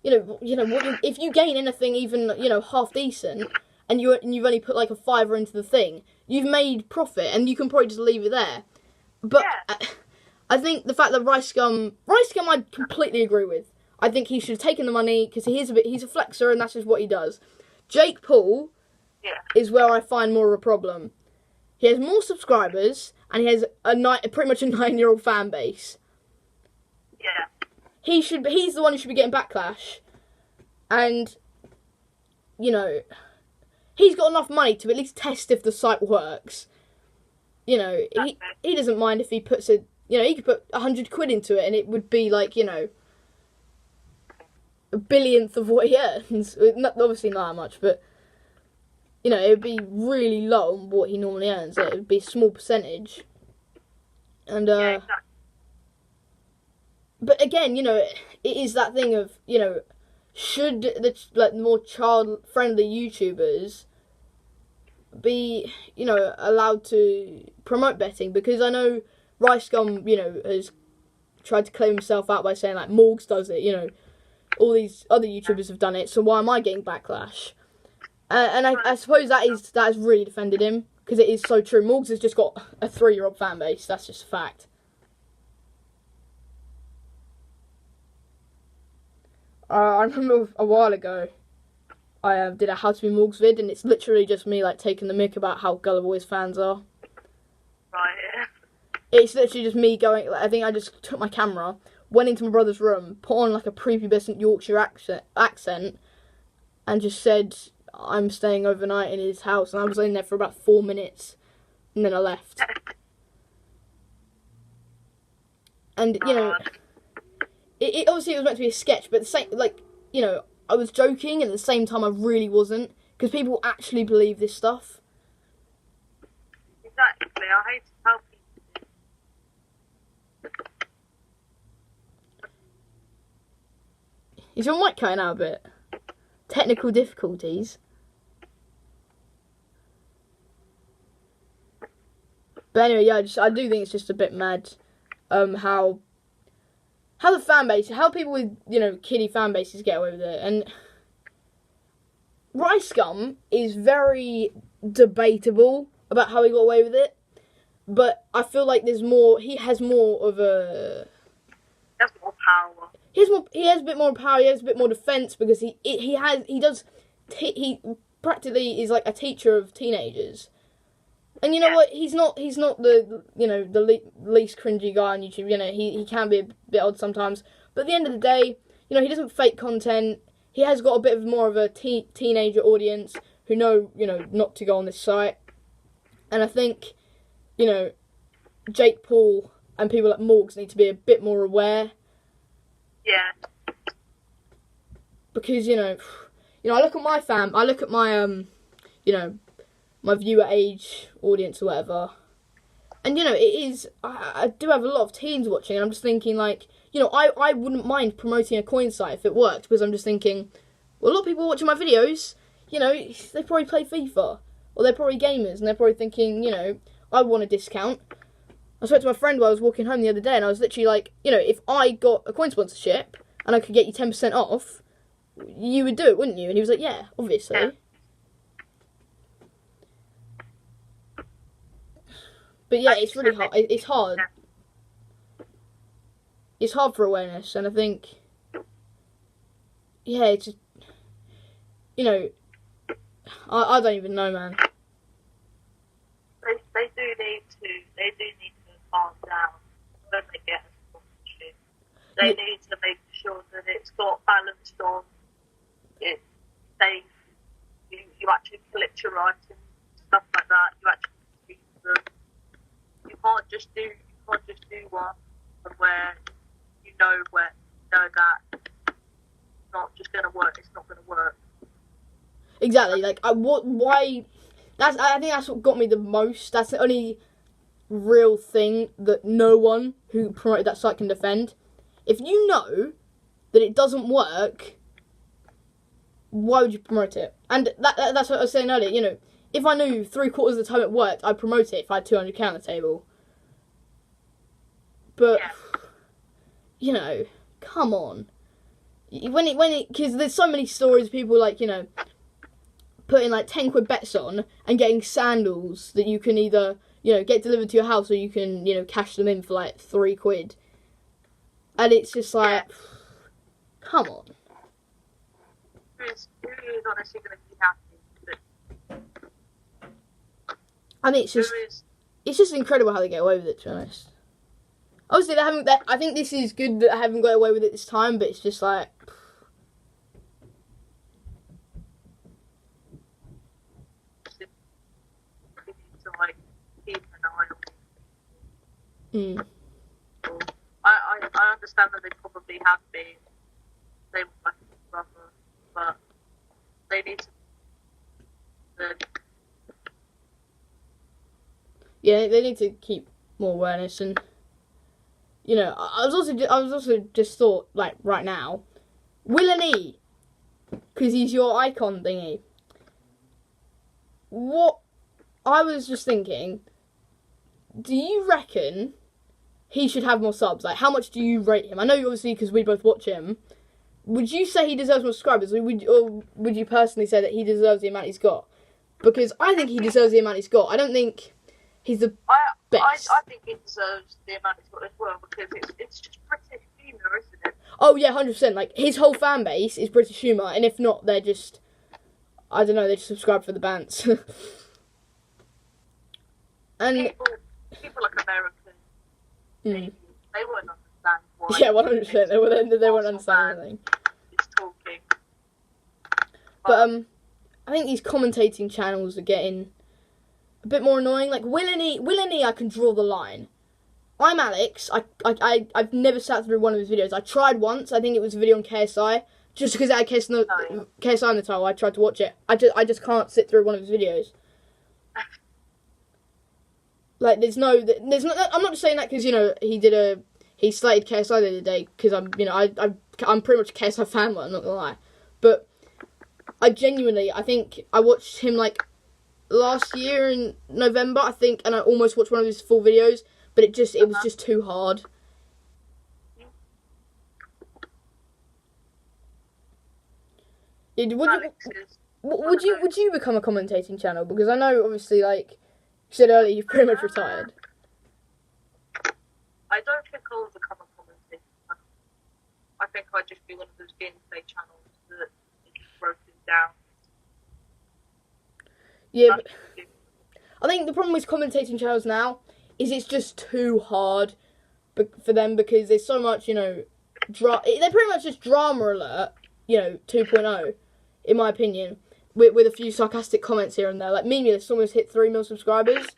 If you gain anything even, half decent, and you've only put like a £5 into the thing, you've made profit, and you can probably just leave it there. But Yeah. I think the fact that Rice Gum I completely agree with. I think he should have taken the money, because he's a flexer, and that's just what he does. Jake Paul is where I find more of a problem. He has more subscribers, and he has pretty much a 9-year-old fan base. Yeah. He's the one who should be getting backlash. And you know, he's got enough money to at least test if the site works. You know, he doesn't mind if he puts a, you know, he could put 100 quid into it and it would be like, you know, a billionth of what he earns. Obviously not that much, but, you know, it would be really low on what he normally earns. It would be a small percentage. And, Yeah, exactly. but again, you know, it is that thing of, you know, should the more child-friendly YouTubers be, you know, allowed to promote betting? Because I know Rice Gum, you know, has tried to claim himself out by saying, like, Morgs does it, you know, all these other YouTubers have done it, so why am I getting backlash? And I suppose that has really defended him, because it is so true. Morgs has just got a 3-year-old fan base, that's just a fact. I remember a while ago, I did a How to Be Morgs vid, and it's literally just me, like, taking the mick about how gullible his fans are. Right, yeah. It's literally just me going, like, I think I just took my camera, went into my brother's room, put on, like, a prepubescent Yorkshire accent, and just said, I'm staying overnight in his house, and I was in there for about 4 minutes, and then I left. And, you know, it obviously it was meant to be a sketch, but the same, like, you know, I was joking, and at the same time I really wasn't, because people actually believe this stuff. Exactly, I hate to tell people. Is your mic cutting out a bit? Technical difficulties. But anyway, yeah, I do think it's just a bit mad, how the fan base, how people with, you know, kiddie fan bases get away with it. And Rice Gum is very debatable about how he got away with it, but I feel like he has more of a... That's more power. He has a bit more power, he has a bit more defense, because he practically is like a teacher of teenagers. And you know what? He's not the, you know, the least cringy guy on YouTube. You know, he can be a bit odd sometimes. But at the end of the day, you know, he doesn't fake content. He has got a bit of more of a teenager audience who know, you know, not to go on this site. And I think, you know, Jake Paul and people like Morgs need to be a bit more aware. Yeah. Because, you know, I look at my you know, my viewer age audience or whatever. And, you know, it is, I do have a lot of teens watching, and I'm just thinking, like, you know, I wouldn't mind promoting a coin site if it worked, because I'm just thinking, well, a lot of people watching my videos, you know, they probably play FIFA, or they're probably gamers, and they're probably thinking, you know, I want a discount. I spoke to my friend while I was walking home the other day, and I was literally like, you know, if I got a coin sponsorship, and I could get you 10% off, you would do it, wouldn't you? And he was like, yeah, obviously. Yeah. But yeah, it's really hard. It's hard. It's hard for awareness, and I think, yeah, it's just, you know, I don't even know, man. They do need to calm down when they get a sponsorship. They need to make sure that it's got balanced on. It's safe. You actually collect your items, stuff like that. You actually use them. You can't just do one where you know that it's not just gonna work. It's not gonna work. Exactly. Like, why? I think that's what got me the most. That's the only real thing that no one who promoted that site can defend. If you know that it doesn't work, why would you promote it? And that's what I was saying earlier. You know, if I knew 3/4 of the time it worked, I'd promote it if I had 200k on the table. But, you know, come on. Because there's so many stories of people, like, you know, putting like 10 quid bets on and getting sandals that you can either, you know, get delivered to your house, or you can, you know, cash them in for like 3 quid. And it's just like, come on. Who is honestly going to be happy? I mean, it's just incredible how they get away with it, to be honest. Obviously, I think this is good that I haven't got away with it this time, but it's just like, Mm. I understand that they probably have been. They were like a brother, but they need to. Yeah, they need to keep more awareness, and you know, I was also just thought like right now, Will and E, because he's your icon thingy. What I was just thinking, do you reckon he should have more subs? Like, how much do you rate him? I know obviously because we both watch him. Would you say he deserves more subscribers, or would you personally say that he deserves the amount he's got? Because I think he deserves the amount he's got. I don't think he's the best. I think he deserves the amount he's got as well, because it's just British humour, isn't it? Oh yeah, 100%. Like, his whole fan base is British humour, and if not, they're just, I don't know, they just subscribe for the bants. And people like Americans, they won't understand why. Yeah, 100%. They won't understand anything. It's talking. But I think these commentating channels are getting a bit more annoying. Like Will and E, I can draw the line. I'm Alex. I've never sat through one of his videos. I tried once. I think it was a video on KSI. Just because it had KSI in the title, I tried to watch it. I just can't sit through one of his videos. Like there's no. I'm not just saying that because he slated KSI the other day because I'm pretty much a KSI fan. I'm not gonna lie, but I think I watched him like last year in November, I think, and I almost watched one of his full videos, but it was just too hard. Would you become a commentating channel? Because I know obviously, like you said earlier, you've pretty much retired. I don't think I'll become a commentator. I think I'd just be one of those gameplay channels that is just broken down. Yeah, but I think the problem with commentating channels now is it's just too hard for them because there's so much, they're pretty much just drama alert, 2.0, in my opinion, with a few sarcastic comments here and there. Like Memulus almost hit 3 million subscribers,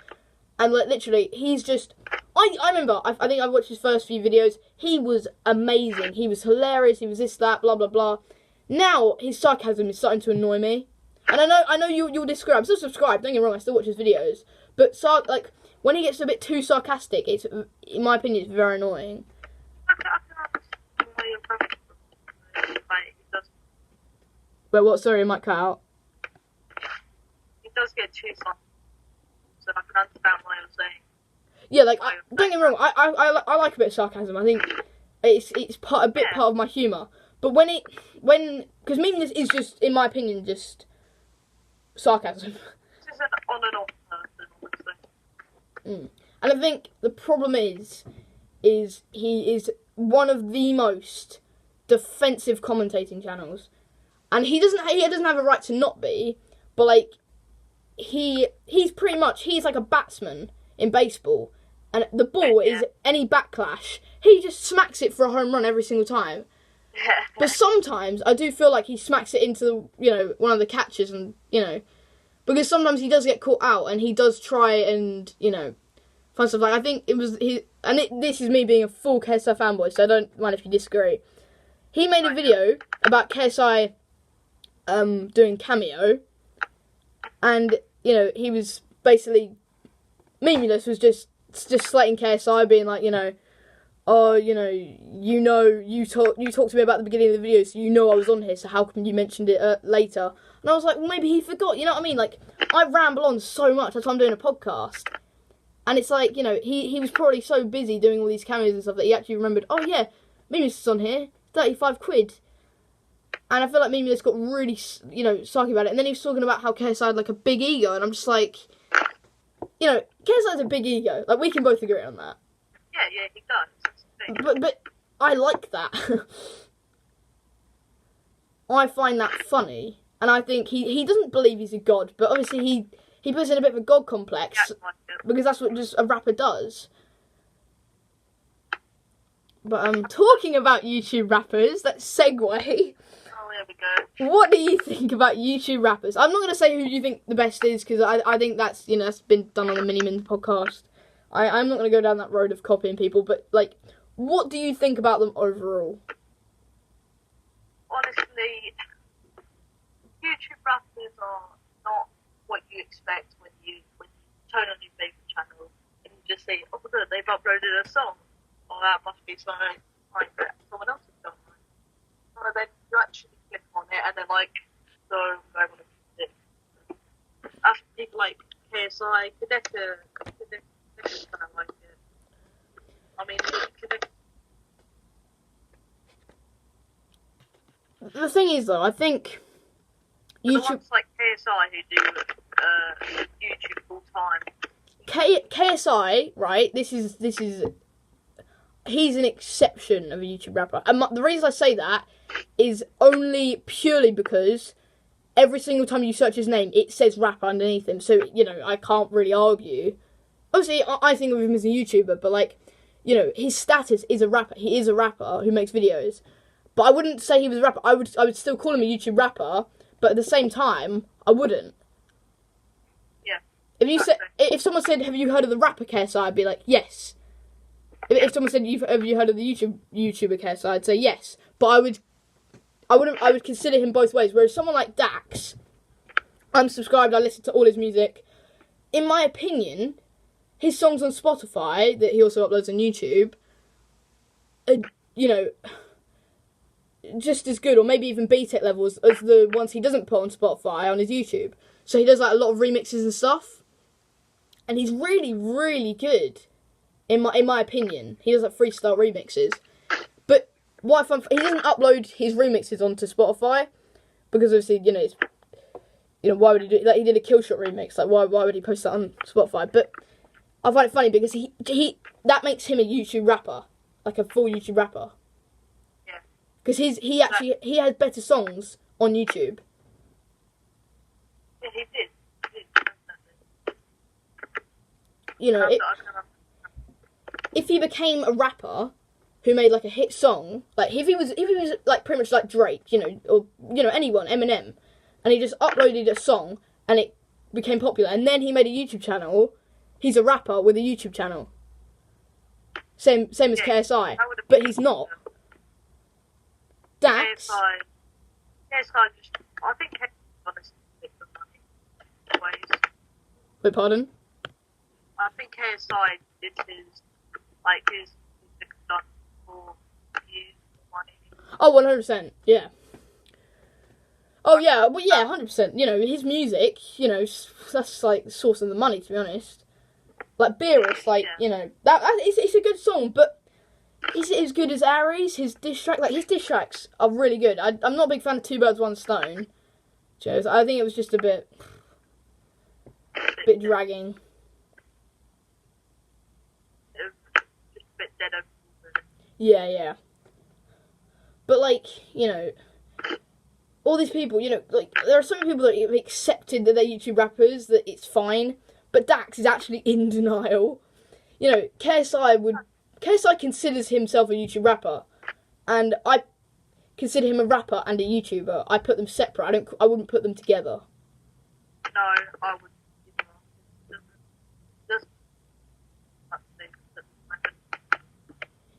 and like literally, he's just. I remember, I think I watched his first few videos. He was amazing. He was hilarious. He was this, that, blah, blah, blah. Now, his sarcasm is starting to annoy me. And I know you'll disagree. I'm still subscribed, don't get me wrong, I still watch his videos. But, when he gets a bit too sarcastic, it's, in my opinion, it's very annoying. But what, sorry, I might cut out. He does get too sarcastic, so I can understand what you're saying. Yeah, don't get me wrong, I like a bit of sarcasm. I think it's part of my humour. But because Memulus is just, in my opinion, just sarcasm. This is an on and off person, honestly. And I think the problem is he is one of the most defensive commentating channels, and he doesn't have a right to not be, but he's like a batsman in baseball, and the ball is any backlash, he just smacks it for a home run every single time. But sometimes I do feel like he smacks it into one of the catches, and because sometimes he does get caught out, and he does try and fun stuff. Like I think it was this is me being a full KSI fanboy, so I don't mind if you disagree. He made a video about KSI doing cameo, and he was basically Memulus was just slating KSI, being like you talked to me about the beginning of the video, so I was on here, so how come you mentioned it later? And I was like, well, maybe he forgot, you know what I mean? Like, I ramble on so much, that's why I'm doing a podcast. And it's like, he was probably so busy doing all these cameos and stuff that he actually remembered, oh yeah, Memulus is on here, 35 quid. And I feel like Memulus got really, sarky about it. And then he was talking about how KSI had, like, a big ego, and I'm just like, KSI has a big ego. Like, we can both agree on that. Yeah, he does. But I like that. I find that funny, and I think he doesn't believe he's a god, but obviously he puts in a bit of a god complex because that's what just a rapper does. But talking about YouTube rappers, let's segue. Oh, there we go. What do you think about YouTube rappers? I'm not going to say who you think the best is because I think that's that's been done on the Mini Min podcast. I'm not going to go down that road of copying people, but, like, what do you think about them overall? Honestly, YouTube rappers are not what you expect when you turn on your favourite channel and you just say, oh good, they've uploaded a song. Oh, that must be something like that someone else has done. And then you actually click on it and they're like, so I want to use it. As people like KSI, Kadeka kind of like it. I mean, Kadeka. The thing is, though, I think YouTube... The ones like KSI who do YouTube full time. KSI, right? This is he's an exception of a YouTube rapper, and the reason I say that is only purely because every single time you search his name, it says rapper underneath him. So I can't really argue. Obviously, I think of him as a YouTuber, but like, his status is a rapper. He is a rapper who makes videos. But I wouldn't say he was a rapper. I would still call him a YouTube rapper, but at the same time, I wouldn't. Yeah. If someone said, "Have you heard of the rapper KSI?" I'd be like, "Yes." If someone said, "Have you heard of the YouTuber KSI?" I'd say yes. But I would consider him both ways. Whereas someone like Dax, I'm subscribed. I listen to all his music. In my opinion, his songs on Spotify that he also uploads on YouTube, just as good, or maybe even B-Tech levels as the ones he doesn't put on Spotify on his YouTube. So he does like a lot of remixes and stuff, and he's really, really good. In my opinion, he does like freestyle remixes. But what I find, he doesn't upload his remixes onto Spotify because obviously why would he do like he did a Killshot remix? Like why would he post that on Spotify? But I find it funny because he that makes him a YouTube rapper, like a full YouTube rapper. Because he has better songs on YouTube. Yeah, he did. If he became a rapper who made like a hit song, like if he was like pretty much like Drake, or anyone, Eminem, and he just uploaded a song and it became popular, and then he made a YouTube channel, he's a rapper with a YouTube channel. Same as KSI, but he's not. Dax. KSI just, I think KSI honestly makes the money ways. Wait, pardon? I think KSI did his music stuff for views, money. Oh, 100%, yeah. Oh, yeah, well, yeah, 100%. His music, that's, like, the source of the money, to be honest. Like, Beerus, like, it's a good song, but is it as good as Aries? His diss track, like, his diss tracks are really good. I'm not a big fan of Two Birds, One Stone. I think it was just a bit dragging. Yeah. But, like, all these people, like, there are some people that have accepted that they're YouTube rappers, that it's fine, but Dax is actually in denial. KSI considers himself a YouTube rapper, and I consider him a rapper and a YouTuber. I put them separate. I wouldn't put them together. No, I wouldn't.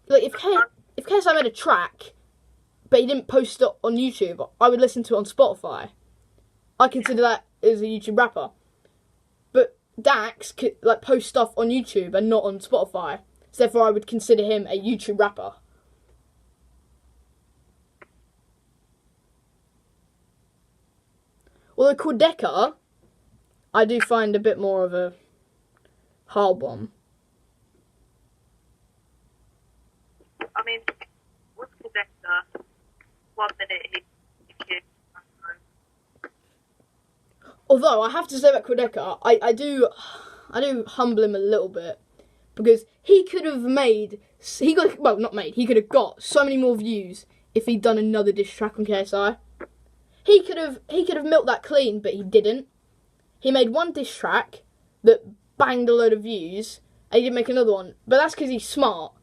Like if KSI made a track, but he didn't post it on YouTube, I would listen to it on Spotify. I consider that as a YouTube rapper. But Dax could like post stuff on YouTube and not on Spotify. So therefore I would consider him a YouTube rapper. Although Quadeca, I do find a bit more of a hard bomb. I mean, with Quadeca, 1 minute he kid. Although I have to say about Quadeca, I do humble him a little bit, because he could have he could have got so many more views if he'd done another diss track on KSI. He could have milked that clean, but he didn't. He made one diss track that banged a load of views, and he didn't make another one. But that's because he's smart.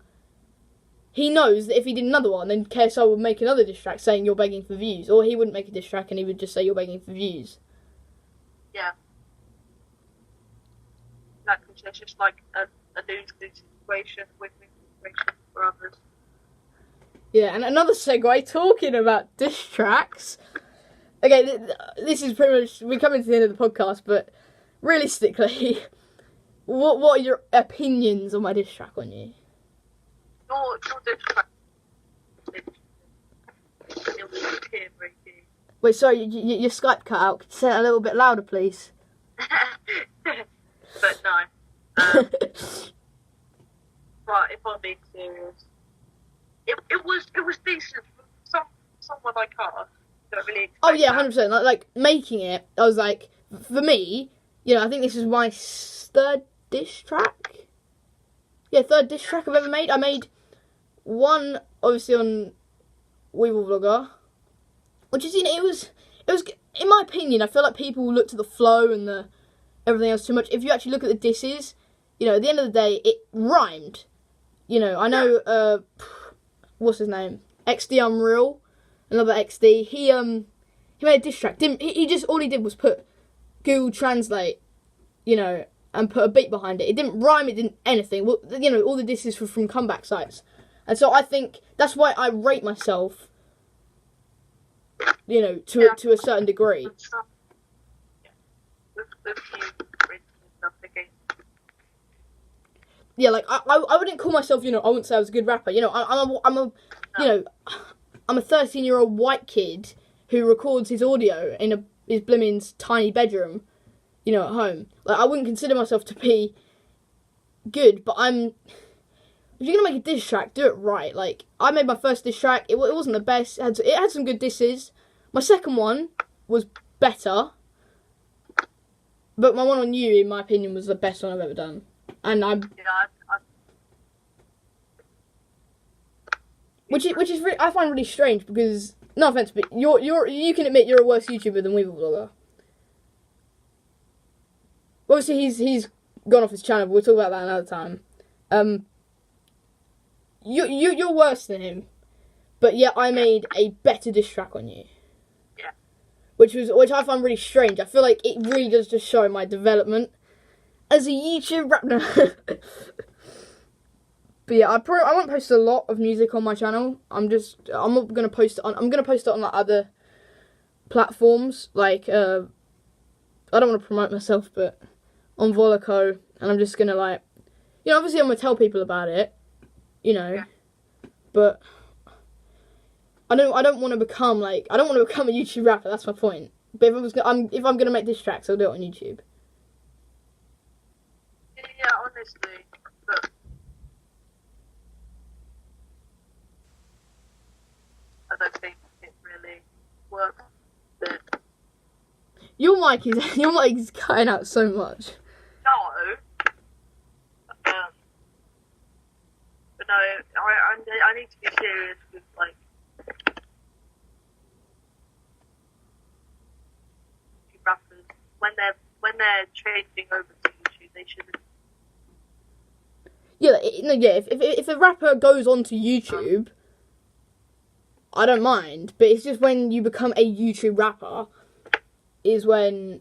He knows that if he did another one, then KSI would make another diss track saying you're begging for views. Or he wouldn't make a diss track and he would just say you're begging for views. Yeah. exactly. So it's just like a lose-lose situation, win-win situation for others. Yeah, and another segue, talking about diss tracks. Okay, this is pretty much, we're coming to the end of the podcast, but realistically, what are your opinions on my diss track on you? Your distract. Wait, sorry, your Skype cut out. Could you say it a little bit louder, please? But no. Right, if I'm being serious, it was decent. Someone like us don't really expect. Oh yeah, 100%. Like making it, I was like, for me, I think this is my third diss track. Yeah, third diss track I've ever made. I made one obviously on Weevil Vlogger, which is it was in my opinion, I feel like people looked at the flow and the everything else too much. If you actually look at the disses, at the end of the day, it rhymed. I know what's his name? XD Unreal, another XD. He made a diss track. He just all he did was put Google Translate, and put a beat behind it. It didn't rhyme. It didn't anything. Well, all the disses were from comeback sites, and so I think that's why I rate myself. To a certain degree. Yeah, like I wouldn't call myself, I wouldn't say I was a good rapper. I'm a 13-year-old white kid who records his audio in his blimming's tiny bedroom, at home. Like I wouldn't consider myself to be good, but if you're gonna make a diss track, do it right. Like I made my first diss track, it wasn't the best. It had some good disses. My second one was better, but my one on you, in my opinion, was the best one I've ever done. And which is I find really strange because no offense, but you can admit you're a worse YouTuber than Weevil Vlogger. Obviously, he's gone off his channel, but we'll talk about that another time. You're worse than him, but yet I made a better diss track on you. Which I find really strange. I feel like it really does just show my development as a YouTube rapper. But yeah, I won't post a lot of music on my channel. I'm not gonna post it on. I'm gonna post it on like other platforms. Like I don't want to promote myself, but on Volico, and I'm just gonna obviously I'm gonna tell people about it. But. I don't want to become a YouTube rapper. That's my point. But if I'm gonna make diss tracks, I'll do it on YouTube. Yeah, honestly, but I don't think it really works. But Your mic is cutting out so much. no, but no, I need to be serious with rappers when they're changing over to YouTube, they shouldn't. Yeah, if a rapper goes onto YouTube, I don't mind. But it's just when you become a YouTube rapper, is when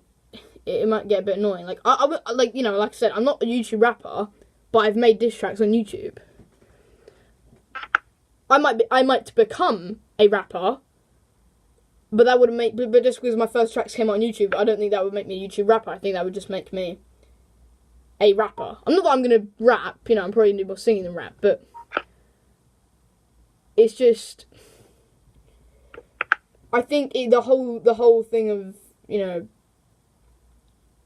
it might get a bit annoying. Like like I said, I'm not a YouTube rapper, but I've made diss tracks on YouTube. I might become a rapper. But that wouldn't make. But just because my first tracks came out on YouTube, I don't think that would make me a YouTube rapper. I think that would just make me a rapper. I'm not that I'm gonna rap. I'm probably gonna do more singing than rap. But it's just. I think the whole thing of going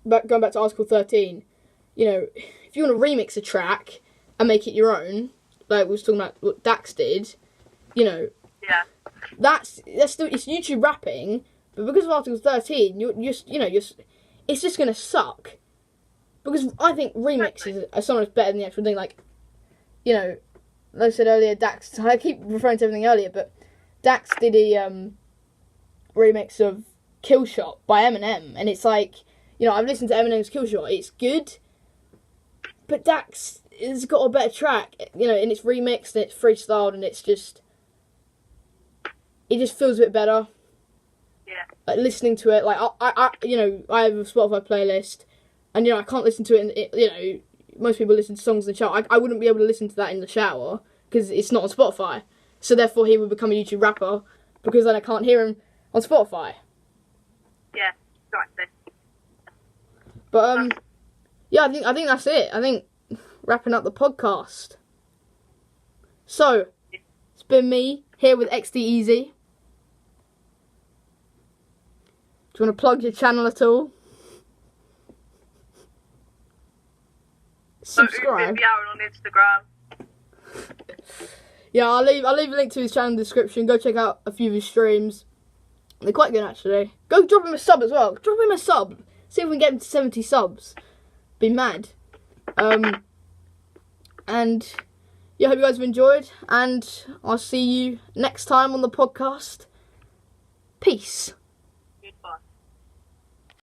back to Article 13. If you want to remix a track and make it your own, like we was talking about what Dax did, Yeah. That's still it's YouTube rapping, but because of Article 13, it's just gonna suck. Because I think remixes are so much better than the actual thing. Like I said earlier, Dax. I keep referring to everything earlier, but Dax did a remix of Kill Shot by Eminem, and it's like I've listened to Eminem's Kill Shot. It's good, but Dax has got a better track. And it's remixed and it's freestyled, and it's just. It just feels a bit better. Yeah. Like listening to it, like I have a Spotify playlist and I can't listen to it. Most people listen to songs in the shower. I wouldn't be able to listen to that in the shower because it's not on Spotify. So therefore, he would become a YouTube rapper because then I can't hear him on Spotify. Yeah, exactly. But yeah, I think that's it. I think wrapping up the podcast. So it's been me here with XD Eazy. Do you want to plug your channel at all? Subscribe. So out on Instagram. Yeah, I'll leave a link to his channel in the description. Go check out a few of his streams. They're quite good, actually. Go drop him a sub as well. Drop him a sub. See if we can get him to 70 subs. Be mad. And yeah, I hope you guys have enjoyed. And I'll see you next time on the podcast. Peace.